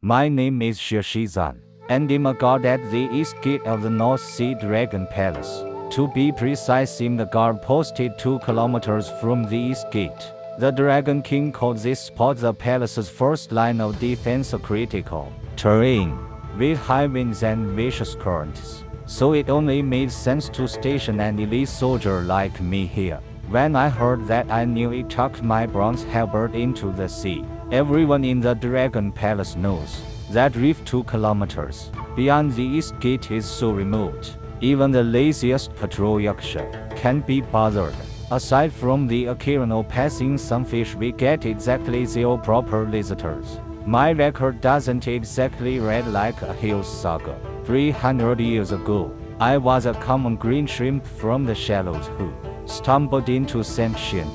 My name is Xianxia, and I'm a guard at the east gate of the North Sea Dragon Palace. To be precise, I'm the guard posted 2 kilometers from the east gate. The Dragon King called this spot the palace's first line of defense, a critical terrain with high winds and vicious currents. So it only made sense to station an elite soldier like me here. When I heard that, I knew it chucked my bronze halberd into the sea. Everyone in the Dragon Palace knows that reef 2 kilometers beyond the east gate is so remote. Even the laziest patrol Xianxia can't be bothered. Aside from the occasional passing sunfish, we get exactly 0 proper visitors. My record doesn't exactly read like a Hill's saga. 300 years ago, I was a common green shrimp from the shallows who stumbled into Xianxia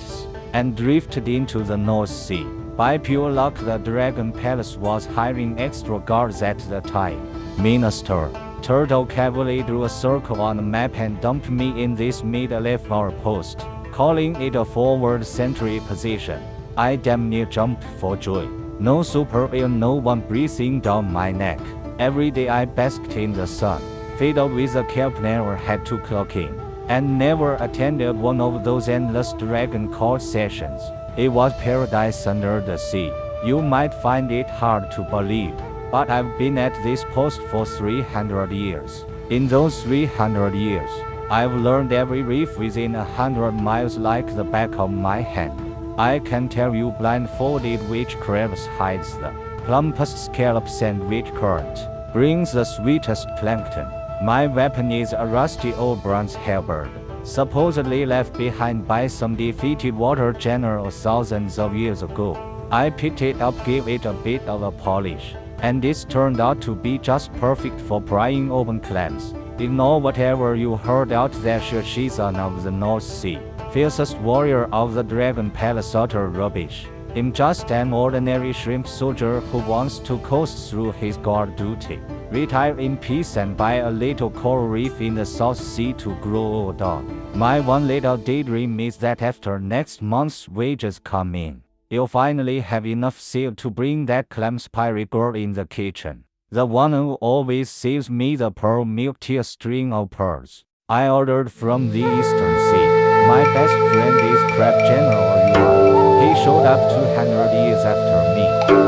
and drifted into the North Sea. By pure luck, the Dragon Palace was hiring extra guards at the time. Minister Turtle Cavalry drew a circle on the map and dumped me in this mid-left hour post, calling it a forward sentry position. I damn near jumped for joy. No super air, no one breathing down my neck. Every day I basked in the sun, filled with a cap, never had to clock in, and never attended one of those endless dragon court sessions. It was paradise under the sea. You might find it hard to believe, but I've been at this post for 300 years. In those 300 years, I've learned every reef within 100 miles like the back of my hand. I can tell you blindfolded which crabs hides the plumpest scallops and which current brings the sweetest plankton. My weapon is a rusty old bronze halberd, supposedly left behind by some defeated water general thousands of years ago. I picked it up, gave it a bit of a polish, and it's turned out to be just perfect for prying open clams. Ignore whatever you heard out there. Xianxia of the North Sea, fiercest warrior of the Dragon Palace, utter rubbish. I'm just an ordinary shrimp soldier who wants to coast through his guard duty, retire in peace, and buy a little coral reef in the South Sea to grow old on. My one little daydream is that after next month's wages come in, you'll finally have enough seal to bring that clam spiry girl in the kitchen. The one who always saves me the pearl milk tea, a string of pearls I ordered from the Eastern Sea. My best friend is Crab General Yuan. He showed up 200 years after me,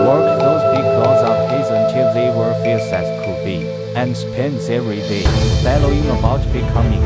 worked those big claws of his until they were fierce as could be, and spends every day bellowing about becoming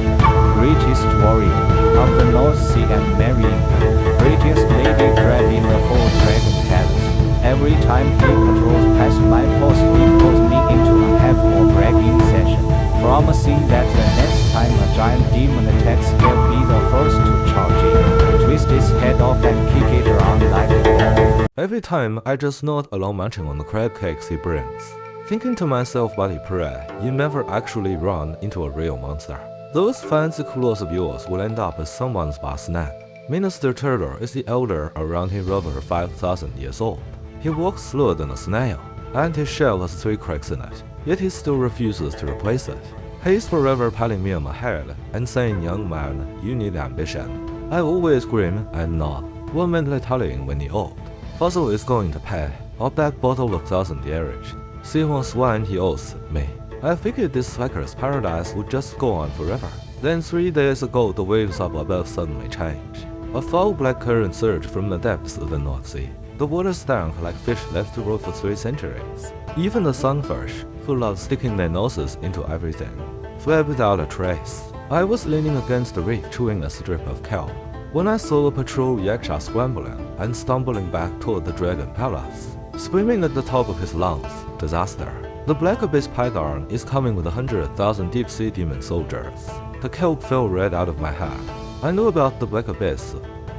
greatest warrior of the North Sea and marrying the prettiest lady crab in the whole Dragon Palace. Every time he patrols past my post, he pulls me into a half-hour bragging session, promising that the next time a giant demon attacks, he'll be the first to charge in, twist its head off and kick it around like a ball. Every time I just nod along munching on the crab cakes he brings, thinking to myself while he pray, you never actually run into a real monster. Those fancy claws of yours will end up as someone's bar snack. Minister Turtle is the elder around here, over 5,000 years old. He walks slower than a snail, and his shell has 3 cracks in it, yet he still refuses to replace it. He's forever patting me on my head and saying, "Young man, you need ambition." I always grin and nod, one mentally telling when he old. Fossil is going to pay, a back bottle of 1,000 yearage. See what swine he owes me. I figured this Swacker's paradise would just go on forever. Then 3 days ago, the waves up above suddenly changed. A foul black current surged from the depths of the North Sea. The water stank like fish left to rot for 3 centuries. Even the sunfish, who love sticking their noses into everything, fled without a trace. I was leaning against the reef chewing a strip of kelp when I saw a patrol Xianxia scrambling and stumbling back toward the Dragon Palace, screaming at the top of his lungs, "Disaster! The Black Abyss Python is coming with 100,000 deep-sea demon soldiers." The kelp fell right out of my hand. I knew about the Black Abyss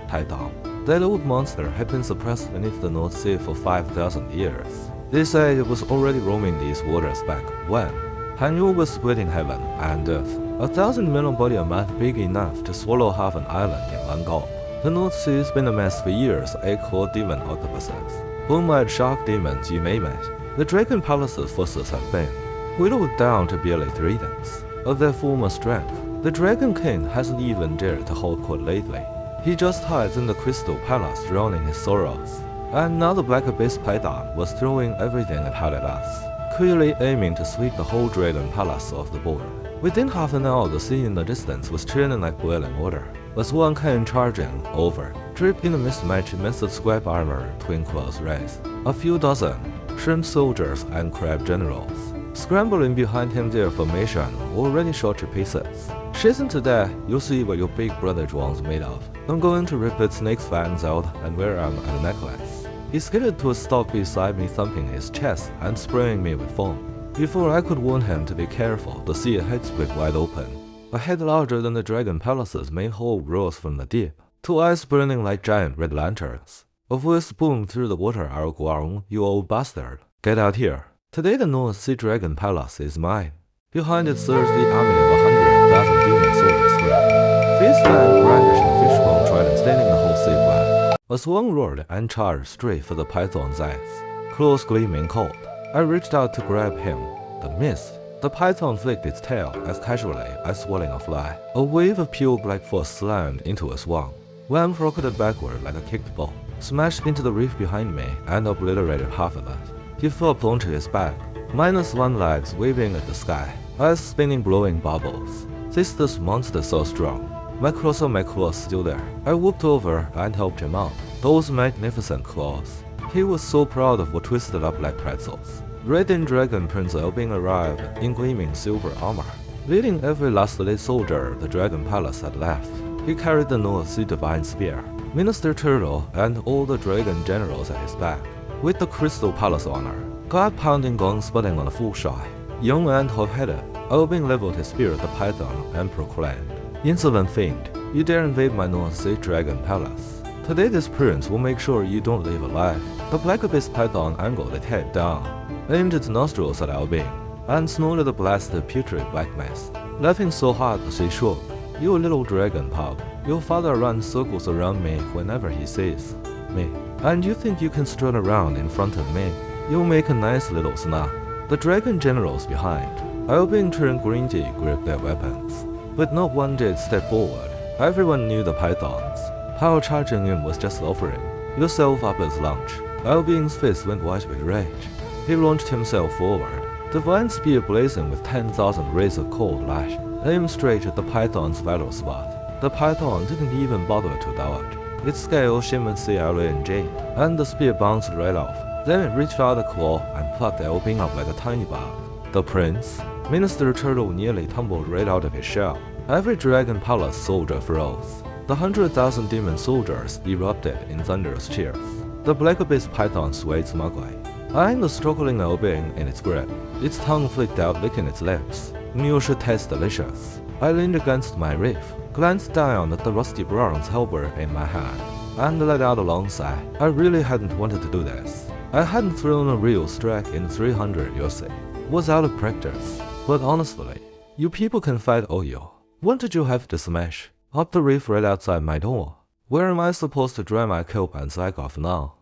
Python. That old monster had been suppressed beneath the North Sea for 5,000 years. They say it was already roaming these waters back when Hanyu was splitting heaven and earth. 1,000 million body amount big enough to swallow half an island in one gulp. The North Sea has been a mess for years. 8 demon octopuses, boom-eyed shark demons, you name it. The Dragon Palace's forces have been whittled down to barely 3/10 of their former strength. The Dragon King hasn't even dared to hold court lately. He just hides in the Crystal Palace, drowning his sorrows. and now the black abyss python was throwing everything it had at us, clearly aiming to sweep the whole dragon palace off the board. Within half an hour, the sea in the distance was churning like boiling water. As one came charging over, draped in a mismatched immense scrap armor twin claws race. A few dozen shrimp soldiers and crab generals scrambling behind him, their formation already shot to pieces. Chasing to death, you'll see what your big brother Zhuang's made of. I'm going to rip its snake's fangs out and wear them as a necklace. He skidded to a stop beside me, thumping his chest and spraying me with foam. Before I could warn him to be careful, the sea had split wide open. A head larger than the dragon palace's main hall rose from the deep, two eyes burning like giant red lanterns. A voice boomed through the water, "Our Guang, you old bastard. Get out here. Today the North Sea Dragon Palace is mine." Behind it surged the army of 100,000 demon soldiers spread. Fierce fan brandishing fishbone trident standing the whole sea flat. A swan roared and charged straight for the python's eyes, claws gleaming cold. I reached out to grab him, but missed. The python flicked its tail as casually as swallowing a fly. A wave of pure black force slammed into a swan. Wham rocketed backward like a kicked ball, smashed into the reef behind me and obliterated half of it. He flopped onto his back, minus one legs waving at the sky, eyes spinning blowing bubbles. This monster so strong. My claws on my claws still there. I whooped over and helped him out. Those magnificent claws. He was so proud of what twisted up like pretzels. Radiant Dragon Prince Elbing arrived in gleaming silver armor, leading every last elite soldier the Dragon Palace had left. He carried the North Sea Divine Spear, Minister Turtle, and all the Dragon Generals at his back, with the Crystal Palace honor. God-pounding guns sputting on a full shot. Young and hot-headed, Elbing leveled his spear at the Python and proclaimed, "Insolent fiend, you dare invade my North Sea Dragon Palace. Today this prince will make sure you don't live alive." The Black Abyss Python angled its head down, aimed its nostrils at Elbing, and snorted a blast of putrid black mist, laughing so hard that she shook. "You little dragon pug, your father runs circles around me whenever he sees me, and you think you can strut around in front of me? You'll make a nice little snack." The dragon generals behind, Elbing turned greedy, gripped their weapons, but not one did step forward. Everyone knew the pythons. Power charging in was just offering yourself up as lunch. Elbing's face went white with rage. He launched himself forward, divine spear blazing with 10,000 rays of cold lash, aimed straight at the python's vital spot. The python didn't even bother to dodge. Its scale shimmered CLNG, and the spear bounced right off. Then it reached out a claw and plucked Elbing up like a tiny bug. The prince, Minister Turtle, nearly tumbled right out of his shell. Every Dragon Palace soldier froze. The 100,000 demon soldiers erupted in thunderous cheers. The Black Abyss Python swayed smugly, eyeing the struggling Elbing in its grip. Its tongue flicked out, licking its lips. "You should taste delicious." I leaned against my reef, glanced down at the rusty bronze halberd in my hand, and let out a long sigh. I really hadn't wanted to do this. I hadn't thrown a real strike in 300 years. Was out of practice. But honestly, you people can fight all you. When did you have to smash up the reef right outside my door? Where am I supposed to dry my coat and sack off now?